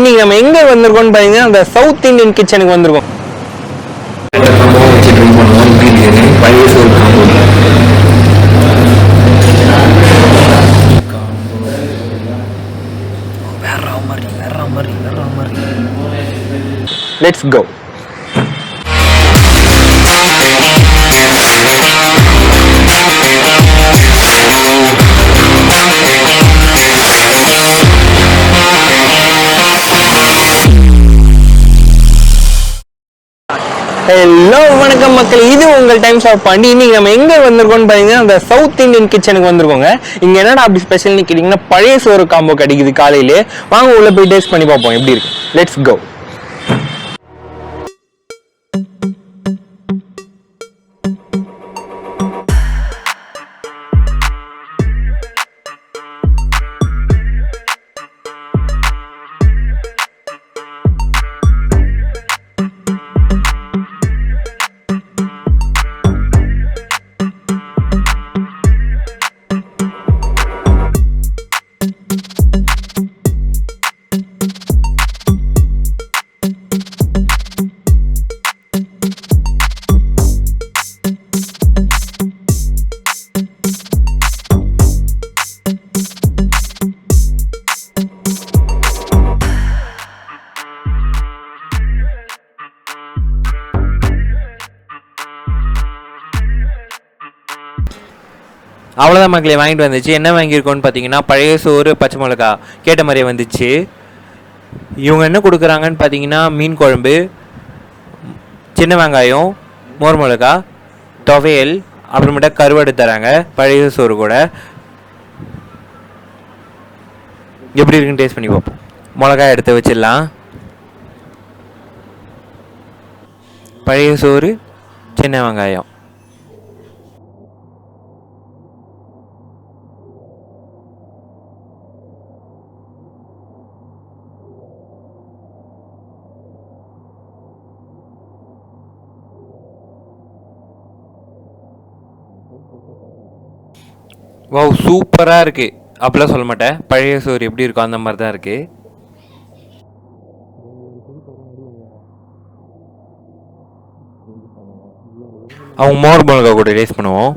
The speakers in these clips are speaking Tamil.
இன்னைக்கு நம்ம எங்க வந்திருக்கோம்னு பாத்தீங்கன்னா அந்த சவுத் இந்தியன் கிச்சனுக்கு வந்திருக்கோம். Let's go. ஹலோ வணக்கம் மக்கள், இது உங்கள் டைம்ஸ் ஆஃப் பாண்டி. இன்னைக்கு நம்ம எங்க வந்திருக்கோம்னு பாத்தீங்கன்னா அந்த சவுத் இந்தியன் கிச்சனுக்கு வந்திருக்கோங்க. இங்க என்னடா அப்படி ஸ்பெஷல்னு கேட்டீங்கன்னா பழைய சோறு காம்போ கிடைக்குது காலையிலே. வாங்க உள்ள போய் டேஸ்ட் பண்ணி பார்ப்போம் எப்படி இருக்கு. Let's go. அவ்வளோதான் மக்களே, வாங்கிட்டு வந்துச்சு. என்ன வாங்கியிருக்கோன்னு பார்த்தீங்கன்னா பழைய சோறு, பச்சை மிளகா கேட்ட மாதிரியே வந்துச்சு. இவங்க என்ன கொடுக்குறாங்கன்னு பார்த்தீங்கன்னா மீன் குழம்பு, சின்ன வெங்காயம், மோர் மிளகா, துவையல், அப்புறமேட்டா கருவாடு தராங்க பழைய சோறு கூட. எப்படி இருக்குன்னு டேஸ்ட் பண்ணி பார்ப்போம். மிளகாய் எடுத்து வச்சிடலாம். பழைய சோறு, சின்ன வெங்காயம். வாவ், சூப்பராக இருக்குது. அப்படிலாம் சொல்ல மாட்டேன், பழைய சோறு எப்படி இருக்கும் அந்த மாதிரி தான் இருக்குது. அவங்க மோர் மிளகா கூட டேஸ்ட் பண்ணுவோம்.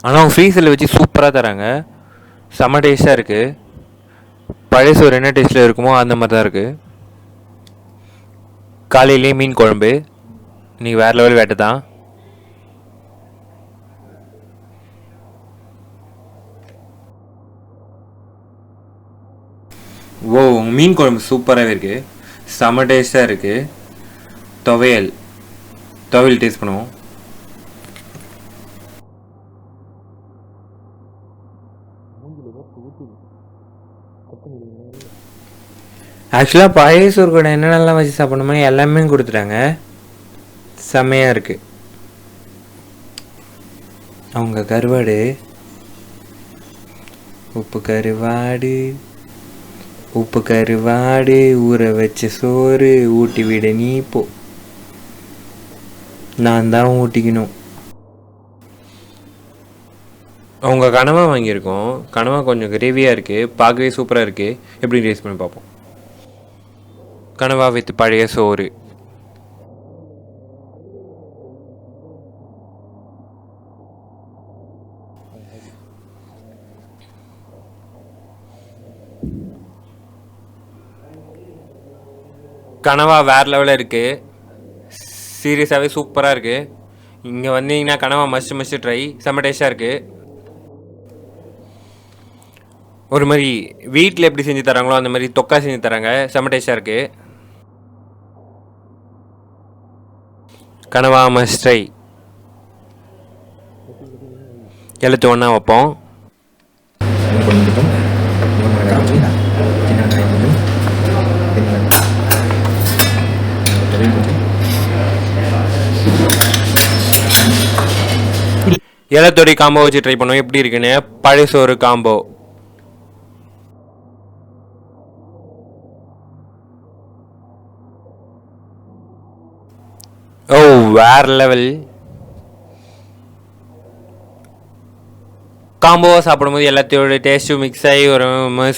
ஆனால் அவங்க ஃப்ரீசரில் வச்சு சூப்பராக தராங்க. செம்ம டேஸ்ட்டாக இருக்குது. பழைய சோறு என்ன டேஸ்ட்டில் இருக்குமோ அந்த மாதிரி தான் இருக்குது. காலையிலே மீன் குழம்பு, இன்றைக்கி வேறு லெவல் வேட்டை தான். ஓ, மீன் குழம்பு சூப்பராகவே இருக்குது, செம்ம டேஸ்ட்டாக இருக்குது. துவையல் டேஸ்ட் பண்ணுவோம். ஆக்சுவலாக பழைய சோறு கூட என்னென்னலாம் வச்சு சாப்பிடணுமோ எல்லாமே கொடுத்துட்டாங்க. செம்மையாக இருக்குது. அவங்க கருவாடு, உப்பு கருவாடு ஊற வச்ச சோறு ஊட்டி விட நீ போ. நான் தான் ஊட்டிக்கணும். அவங்க கனவா வாங்கியிருக்கோம். கனவா கொஞ்சம் கிரேவியாக இருக்குது, பார்க்கவே சூப்பராக இருக்குது. எப்படி டேஸ்ட் பண்ணி பார்ப்போம். கனவா வித் பழைய சோறு. கனவா வேறு லெவலில் இருக்குது, சீரியஸாகவே சூப்பராக இருக்குது. இங்கே வந்தீங்கன்னா கனவா மஸ்ட் ட்ரை. செம்ம டேஸ்ட்டாக இருக்குது. ஒரு மாதிரி வீட்டில் எப்படி செஞ்சு தராங்களோ அந்த மாதிரி தொக்கா செஞ்சு தராங்க. செம்ம டேஸ்ட்டாக இருக்குது. கனவா மஸ்ட் ட்ரை. எல்லாத்தையும் ஒன்றா வைப்போம். இலத்தொடி காம்போ வச்சு ட்ரை பண்ணுவோம் எப்படி இருக்குன்னு. பழைய சோறு காம்போ. ஓ, வேற லெவல். காம்போவாக சாப்பிடும்போது எல்லாத்தையோட டேஸ்ட்டும் மிக்ஸ் ஆகி ஒரு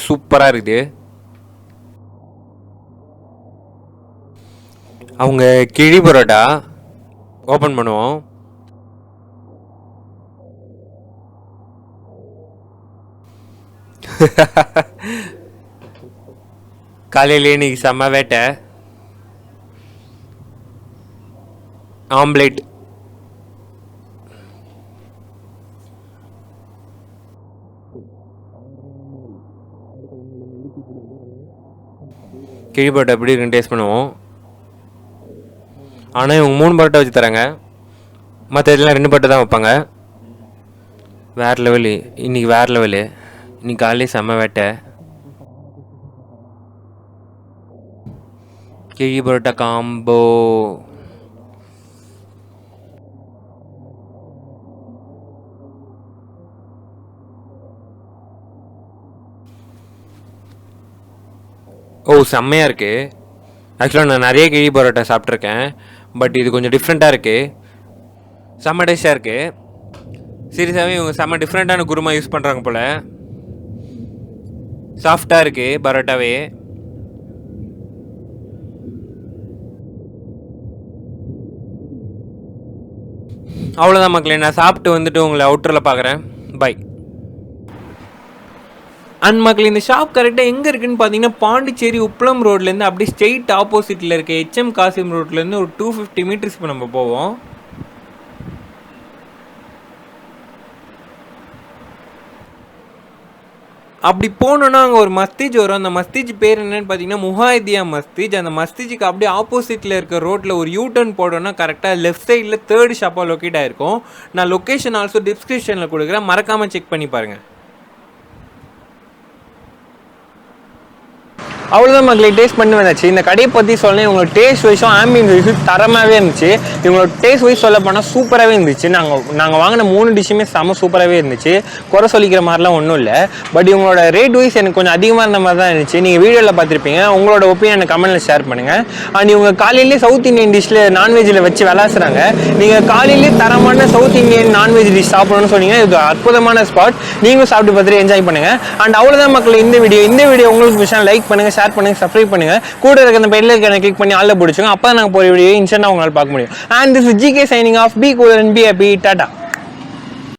சூப்பராக இருக்குது. அவங்க கிழி பரோட்டா ஓப்பன் பண்ணுவோம். காலையிலே இன்னைக்கு செம்ம வேட்டை. ஆம்லேட் கிழி பரோட்டா எப்படி இருக்குன்னு டேஸ்ட் பண்ணுவோம். ஆனால் இவங்க 3 பரோட்டா வச்சு தராங்க, மற்ற இதெல்லாம் 2 பரோட்டா தான் வைப்பாங்க. வேறு லெவலு இன்றைக்கி, வேறு லெவலு இன்னைக்கு. காலையிலே செம்ம வேட்டை. கிழி பரோட்டா காம்போ. ஓ, செம்மையாக இருக்குது. ஆக்சுவலாக நான் நிறைய கிழி பரோட்டா சாப்பிட்ருக்கேன், பட் இது கொஞ்சம் டிஃப்ரெண்ட்டாக இருக்குது. செம்ம டேஸ்ட்டாக இருக்குது. சீரியஸாகவே இவங்க செம்ம டிஃப்ரெண்ட்டான குருமா யூஸ் பண்ணுறாங்க போல். சாஃப்டாக இருக்குது பரோட்டாவே. அவ்வளோதான் மக்களே, நான் சாப்பிட்டு வந்துட்டு உங்களை அவுட்டரில் பார்க்குறேன். பை. அண்ட் மக்கள், இந்த ஷாப் கரெக்டாக எங்கே இருக்குதுன்னு பார்த்தீங்கன்னா பாண்டிச்சேரி உப்பளம் ரோட்லேருந்து அப்படியே ஸ்ட்ரெயிட் ஆப்போசிட்டில் இருக்க ஹெச்எம் காசிம் ரோட்லேருந்து ஒரு 250 மீட்டர்ஸ் இப்போ நம்ம போவோம். அப்படி போனோன்னா அங்கே ஒரு மஸ்திஜ் வரும். அந்த மஸ்திஜ் பேர் என்னன்னு பார்த்தீங்கன்னா முஹாயிதியா மஸ்திஜ். அந்த மஸ்திஜுக்கு அப்படியே ஆப்போசிட்டில் இருக்க ரோட்டில் ஒரு யூடர்ன் போடணும்னா கரெக்டாக லெஃப்ட் சைடில் 3rd ஷாப்பாக லொக்கேட் ஆகிருக்கும். நான் லொக்கேஷன் ஆல்சோ டிஸ்கிரிப்ஷனில் கொடுக்குறேன், மறக்காமல் செக் பண்ணி பாருங்கள். அவ்வளோதான் மக்களை, டேஸ்ட் பண்ணி வந்தாச்சு. இந்த கடையை பற்றி சொல்லணும், இவங்களோட டேஸ்ட் வைஸும் ஆம்பியன்ஸ் வைஸும் தரமாகவே இருந்துச்சு. இவங்களோட டேஸ்ட் வைஸ் சொல்ல போனால் சூப்பராகவே இருந்துச்சு. நாங்கள் வாங்கின 3 டிஷ்ஷுமே செம்ம சூப்பராகவே இருந்துச்சு. குறை சொல்லிக்கிற மாதிரிலாம் ஒன்றும் இல்லை. பட் இவங்களோட ரேட் வைஸ் எனக்கு கொஞ்சம் அதிகமாக இருந்த மாதிரி தான் இருந்துச்சு. நீங்கள் வீடியோவில் பார்த்துருப்பீங்க. உங்களோட ஒப்பீனியன் கமெண்ட்டில் ஷேர் பண்ணுங்கள். அண்ட் இவங்க காலையிலேயே சவுத் இந்தியன் டிஷ்ஷில் நான்வெஜ்ஜில் வச்சு விளாசுறாங்க. நீங்கள் காலையிலேயே தரமான சவுத் இந்தியன் நான்வெஜ் டிஷ் சாப்பிடணும்னு சொன்னீங்கன்னா இது அற்புதமான ஸ்பாட். நீங்களும் சாப்பிட்டு பார்த்துட்டு என்ஜாய் பண்ணுங்கள். அண்ட் அவ்வளோதான் மக்கள், இந்த வீடியோ உங்களுக்கு விஷயம் லைக் பண்ணுங்கள், ஷேர் பண்ணுங்க, சப்ஸ்கிரைப் பண்ணுங்க. கூட இருக்க அந்த பெல் ஐகானை கிளிக் பண்ணி ஆல்ல பிடிச்சுங்க. அப்போ நாங்கள் போகிற வீடியோ இன்ஸ்டன்ட்டாக உங்களால் பார்க்க முடியும். And this is GK signing off. Be cool and be happy. Tata.